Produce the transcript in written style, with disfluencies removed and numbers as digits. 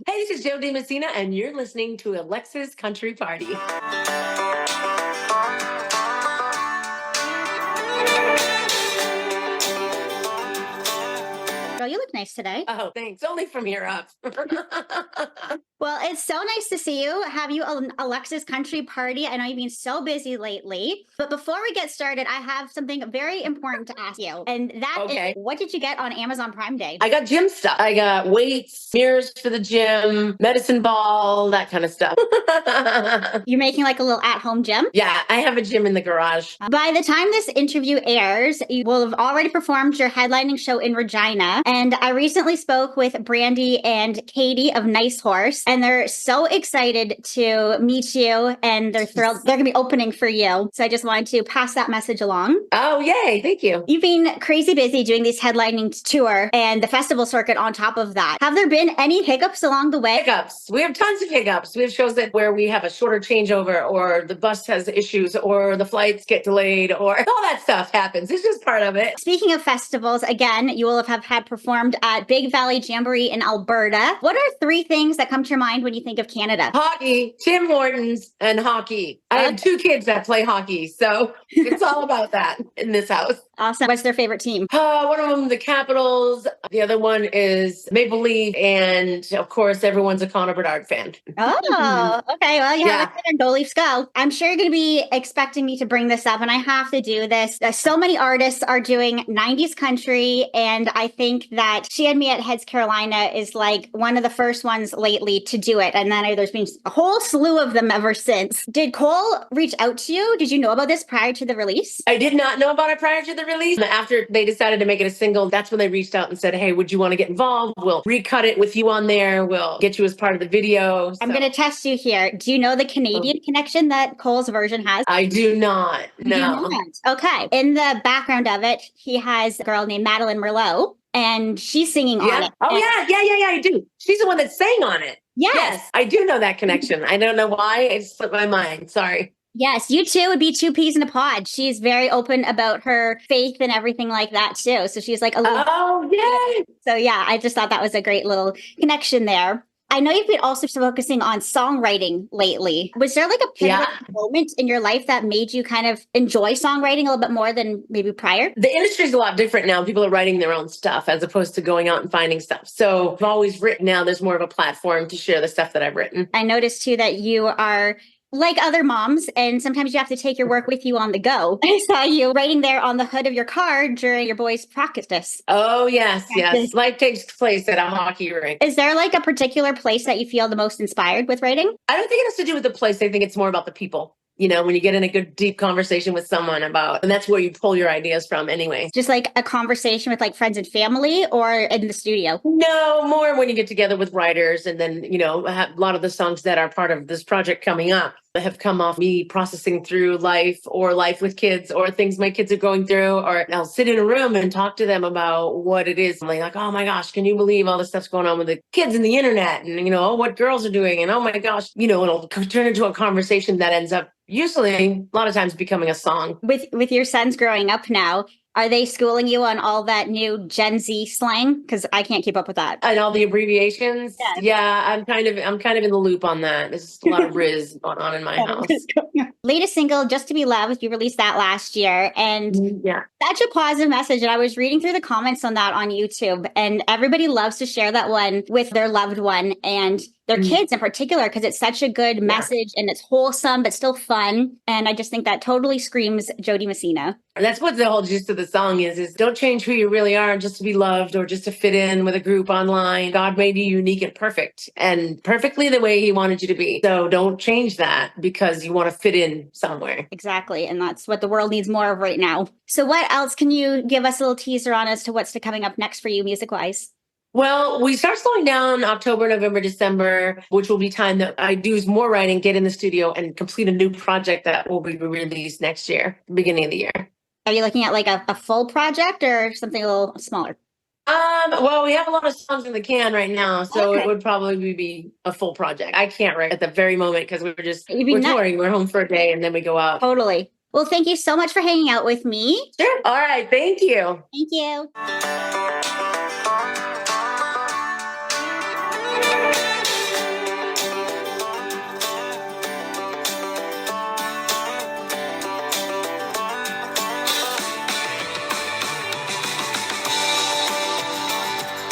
Hey, this is Jody Messina, and you're listening to Alexa's Country Party. Girl, you look nice today. Oh, thanks. Only from here up. Well, it's so nice to see you. Have you on Alexa's Country Party? I know you've been so busy lately. But before we get started, I have something very important to ask you. And that Okay. is, what did you get on Amazon Prime Day? I got gym stuff. I got weights, mirrors for the gym, medicine ball, that kind of stuff. You're making like a little at-home gym? Yeah, I have a gym in the garage. By the time this interview airs, you will have already performed your headlining show in Regina. And I recently spoke with Brandy and Katie of Nice Horse, and they're so excited to meet you, and they're thrilled. They're going to be opening for you. So I just wanted to pass that message along. Oh, yay. Thank you. You've been crazy busy doing these headlining tour and the festival circuit on top of that. Have there been any hiccups along the way? Hiccups. We have tons of hiccups. We have shows where we have a shorter changeover, or the bus has issues, or the flights get delayed, or all that stuff happens. It's just part of it. Speaking of festivals, again, you will have had performed at Big Valley Jamboree in Alberta. What are three things that come to your mind when you think of Canada? Hockey, Tim Hortons, and hockey. I have two kids that play hockey, so it's all about that in this house. Awesome. What's their favorite team? One of them, the Capitals. The other one is Maple Leaf. And of course, everyone's a Connor Bedard fan. Oh, okay. Well, you have it. Go Leafs go. I'm sure you're going to be expecting me to bring this up, and I have to do this. So many artists are doing 90s country, and I think that She Had Me at Heads Carolina is like one of the first ones lately to do it. And then there's been a whole slew of them ever since. Did Cole reach out to you? Did you know about this prior to the release? I did not know about it prior to the release. After they decided to make it a single, that's when they reached out and said, hey, would you want to get involved? We'll recut it with you on there. We'll get you as part of the video. I'm going to test you here. Do you know the Canadian connection that Cole's version has? I do not. No. Okay. In the background of it, he has a girl named Madeline Merlot, and she's singing on it. Oh, yeah, I do. She's the one that sang on it. Yes, I do know that connection. I don't know why. It slipped my mind. Sorry. Yes, you two would be two peas in a pod. She's very open about her faith and everything like that, too. So she's like a little... Oh, yay! So yeah, I just thought that was a great little connection there. I know you've been also focusing on songwriting lately. Was there like a pivotal moment in your life that made you kind of enjoy songwriting a little bit more than maybe prior? The industry's a lot different now. People are writing their own stuff as opposed to going out and finding stuff. So I've always written now. There's more of a platform to share the stuff that I've written. I noticed too that you are like other moms, and sometimes you have to take your work with you on the go. I saw you writing there on the hood of your car during your boys' practice. Oh, yes. Life takes place at a hockey rink. Is there like a particular place that you feel the most inspired with writing? I don't think it has to do with the place. I think it's more about the people. You know, when you get in a good, deep conversation with someone about, and that's where you pull your ideas from anyway. Just like a conversation with like friends and family, or in the studio? No, more when you get together with writers. And then, you know, a lot of the songs that are part of this project coming up have come off me processing through life, or life with kids, or things my kids are going through. Or I'll sit in a room and talk to them about what it is. I'm like, oh my gosh, can you believe all this stuff's going on with the kids and the internet, and, you know, what girls are doing, and oh my gosh, you know, it'll turn into a conversation that ends up usually a lot of times becoming a song. With your sons growing up now, are they schooling you on all that new Gen Z slang? Because I can't keep up with that. And all the abbreviations. Yes. Yeah, I'm kind of in the loop on that. There's a lot of Riz going on in my house. Latest single, Just to Be Loved, you released that last year. And such a positive message. And I was reading through the comments on that on YouTube, and everybody loves to share that one with their loved one and their kids in particular, because it's such a good message, and it's wholesome, but still fun. And I just think that totally screams Jody Messina. And that's what the whole gist of the song is don't change who you really are just to be loved or just to fit in with a group online. God made you unique and perfect, and perfectly the way he wanted you to be. So don't change that because you want to fit in somewhere. Exactly. And that's what the world needs more of right now. So what else can you give us a little teaser on as to what's coming up next for you music-wise? Well, we start slowing down October, November, December, which will be time that I do more writing, get in the studio, and complete a new project that will be released next year, beginning of the year. Are you looking at like a full project or something a little smaller? Well, we have a lot of songs in the can right now, so it would probably be a full project. I can't write at the very moment because we're touring. We're home for a day and then we go out. Totally. Well, thank you so much for hanging out with me. Sure. All right. Thank you. Thank you.